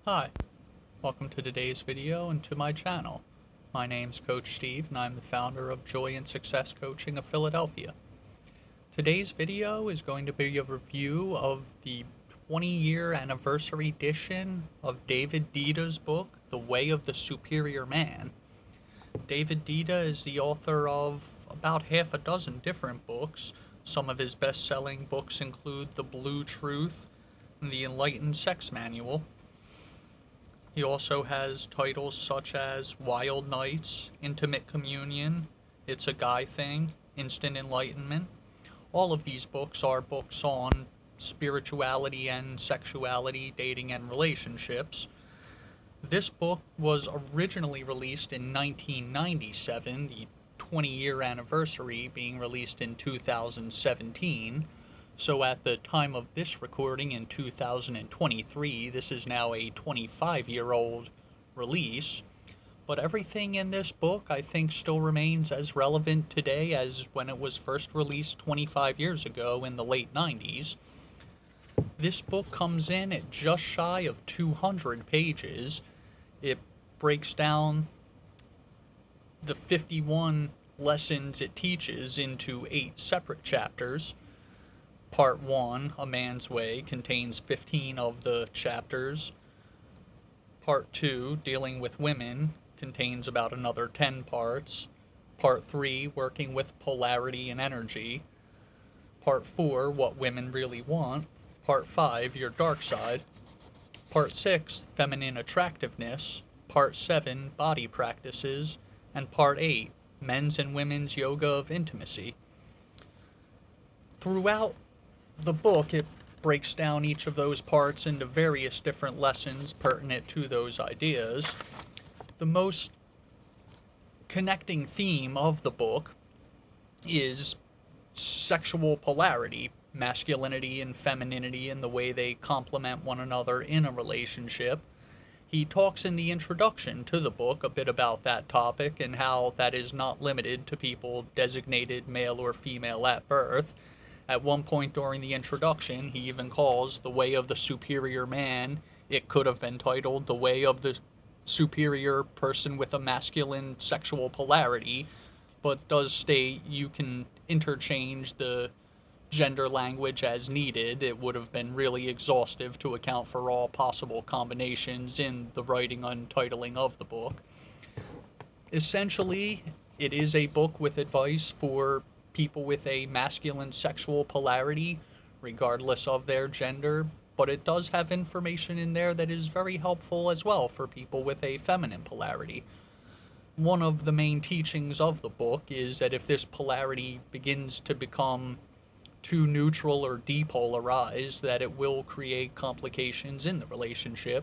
Hi, welcome to today's video and to my channel. My name's Coach Steve and I'm the founder of Joy and Success Coaching of Philadelphia. Today's video is going to be a review of the 20-year anniversary edition of David Deida's book, The Way of the Superior Man. David Deida is the author of about half a dozen different books. Some of his best-selling books include The Blue Truth and The Enlightened Sex Manual. He also has titles such as Wild Nights, Intimate Communion, It's a Guy Thing, Instant Enlightenment. All of these books are books on spirituality and sexuality, dating and relationships. This book was originally released in 1997, the 20-year anniversary being released in 2017. So at the time of this recording in 2023, this is now a 25-year-old release. But everything in this book, I think, still remains as relevant today as when it was first released 25 years ago in the late 90s. This book comes in at just shy of 200 pages. It breaks down the 51 lessons it teaches into 8 separate chapters. Part 1, A Man's Way, contains 15 of the chapters. Part 2, Dealing with Women, contains about another 10 parts. Part 3, Working with Polarity and Energy. Part 4, What Women Really Want. Part 5, Your Dark Side. Part 6, Feminine Attractiveness. Part 7, Body Practices. And Part 8, Men's and Women's Yoga of Intimacy. Throughout the book, it breaks down each of those parts into various different lessons pertinent to those ideas. The most connecting theme of the book is sexual polarity, masculinity and femininity, and the way they complement one another in a relationship. He talks in the introduction to the book a bit about that topic and how that is not limited to people designated male or female at birth. At one point during the introduction, he even calls The Way of the Superior Man. It could have been titled The Way of the Superior Person with a Masculine Sexual Polarity, but does state you can interchange the gender language as needed. It would have been really exhaustive to account for all possible combinations in the writing and titling of the book. Essentially, it is a book with advice for people with a masculine sexual polarity, regardless of their gender, but it does have information in there that is very helpful as well for people with a feminine polarity. One of the main teachings of the book is that if this polarity begins to become too neutral or depolarized, that it will create complications in the relationship.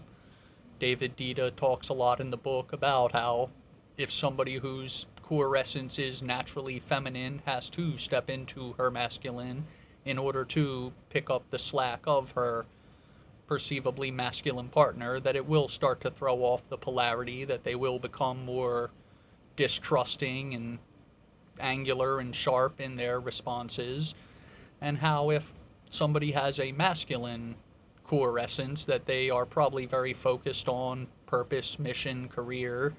David Deida talks a lot in the book about how if somebody whose core essence is naturally feminine has to step into her masculine in order to pick up the slack of her perceivably masculine partner, that it will start to throw off the polarity, that they will become more distrusting and angular and sharp in their responses, and how if somebody has a masculine core essence, that they are probably very focused on purpose, mission, career,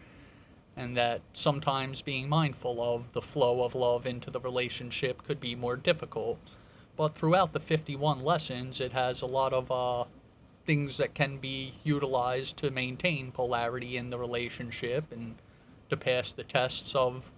and that sometimes being mindful of the flow of love into the relationship could be more difficult. But throughout the 51 lessons, it has a lot of things that can be utilized to maintain polarity in the relationship and to pass the tests of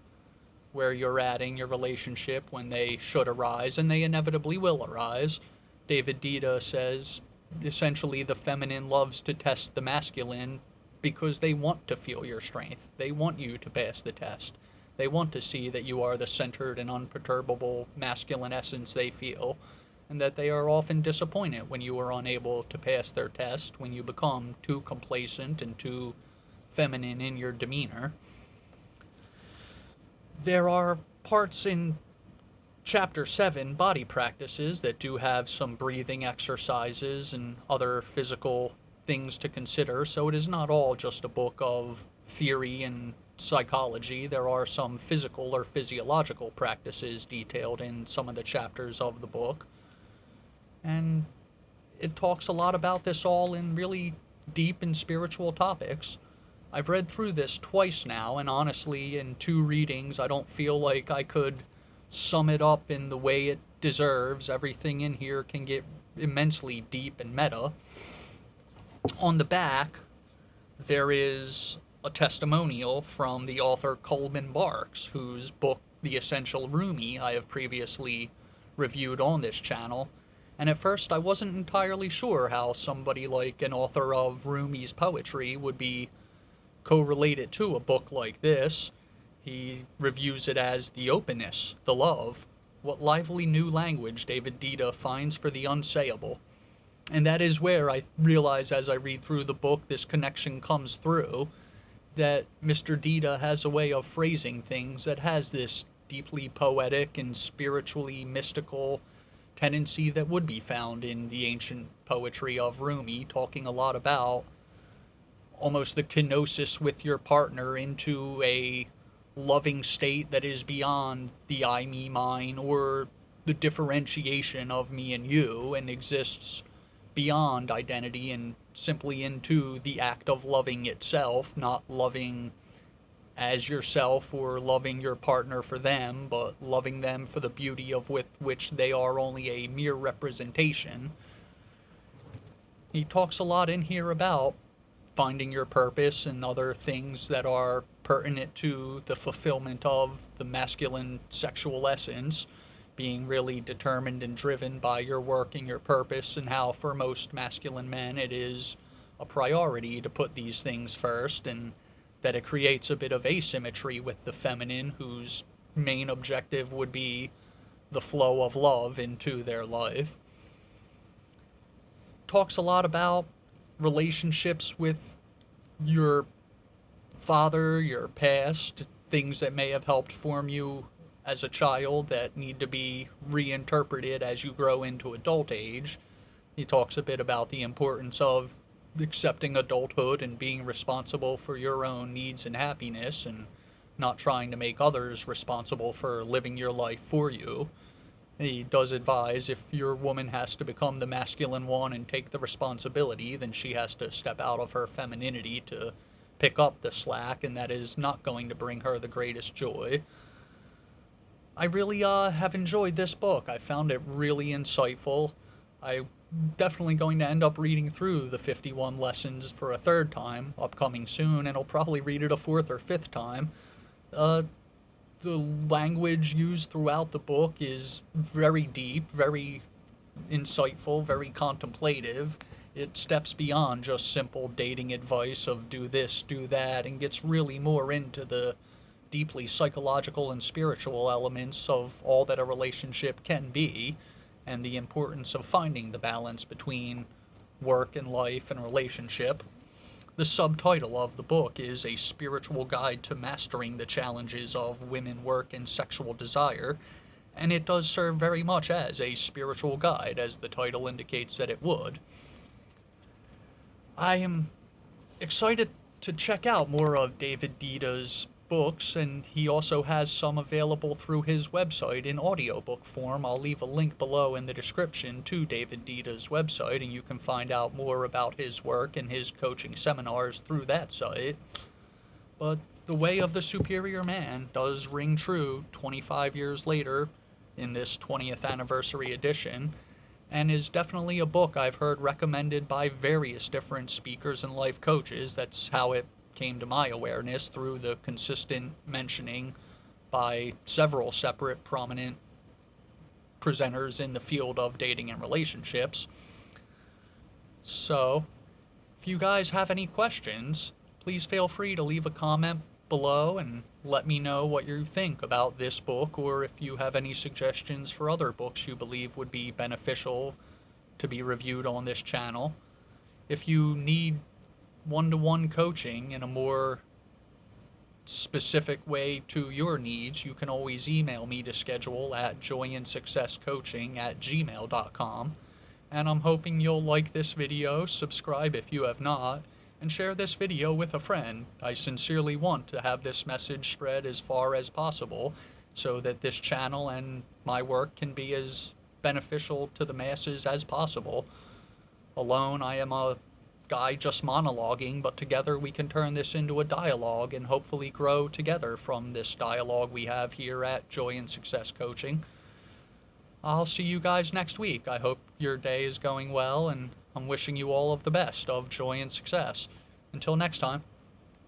where you're at in your relationship when they should arise, and they inevitably will arise. David Deida says, essentially, the feminine loves to test the masculine because they want to feel your strength. They want you to pass the test. They want to see that you are the centered and unperturbable masculine essence they feel, and that they are often disappointed when you are unable to pass their test, when you become too complacent and too feminine in your demeanor. There are parts in Chapter 7, Body Practices, that do have some breathing exercises and other physical things to consider, so it is not all just a book of theory and psychology. There are some physical or physiological practices detailed in some of the chapters of the book, and it talks a lot about this all in really deep and spiritual topics. I've read through this twice now, and honestly, in 2 readings, I don't feel like I could sum it up in the way it deserves. Everything in here can get immensely deep and meta. On the back, there is a testimonial from the author Coleman Barks, whose book, The Essential Rumi, I have previously reviewed on this channel. And at first, I wasn't entirely sure how somebody like an author of Rumi's poetry would be correlated to a book like this. He reviews it as the openness, the love, what lively new language David Deida finds for the unsayable. And that is where I realize as I read through the book, this connection comes through, that Mr. Deida has a way of phrasing things that has this deeply poetic and spiritually mystical tendency that would be found in the ancient poetry of Rumi, talking a lot about almost the kenosis with your partner into a loving state that is beyond the I, me, mine, or the differentiation of me and you, and exists beyond identity and simply into the act of loving itself, not loving as yourself or loving your partner for them, but loving them for the beauty of with which they are only a mere representation. He talks a lot in here about finding your purpose and other things that are pertinent to the fulfillment of the masculine sexual essence, being really determined and driven by your work and your purpose, and how for most masculine men it is a priority to put these things first, and that it creates a bit of asymmetry with the feminine, whose main objective would be the flow of love into their life. Talks a lot about relationships with your father, your past, things that may have helped form you as a child that need to be reinterpreted as you grow into adult age. He talks a bit about the importance of accepting adulthood and being responsible for your own needs and happiness, and not trying to make others responsible for living your life for you. He does advise if your woman has to become the masculine one and take the responsibility, then she has to step out of her femininity to pick up the slack, and that is not going to bring her the greatest joy. I really have enjoyed this book. I found it really insightful. I'm definitely going to end up reading through the 51 lessons for a third time, upcoming soon, and I'll probably read it a fourth or fifth time. The language used throughout the book is very deep, very insightful, very contemplative. It steps beyond just simple dating advice of do this, do that, and gets really more into the deeply psychological and spiritual elements of all that a relationship can be, and the importance of finding the balance between work and life and relationship. The subtitle of the book is A Spiritual Guide to Mastering the Challenges of Women, Work, and Sexual Desire, and it does serve very much as a spiritual guide, as the title indicates that it would. I am excited to check out more of David Deida's books, and he also has some available through his website in audiobook form. I'll leave a link below in the description to David Deida's website, and you can find out more about his work and his coaching seminars through that site. But The Way of the Superior Man does ring true 25 years later in this 20th anniversary edition, and is definitely a book I've heard recommended by various different speakers and life coaches. That's how it came to my awareness, through the consistent mentioning by several separate prominent presenters in the field of dating and relationships. So, if you guys have any questions, please feel free to leave a comment below and let me know what you think about this book, or if you have any suggestions for other books you believe would be beneficial to be reviewed on this channel. If you need one-to-one coaching in a more specific way to your needs, you can always email me to schedule at joyandsuccesscoaching@gmail.com. And I'm hoping you'll like this video, subscribe if you have not, and share this video with a friend. I sincerely want to have this message spread as far as possible so that this channel and my work can be as beneficial to the masses as possible. Alone, I am a guy just monologuing, but together we can turn this into a dialogue and hopefully grow together from this dialogue we have here at Joy and Success Coaching. I'll see you guys next week. I hope your day is going well, and I'm wishing you all of the best of joy and success. Until next time.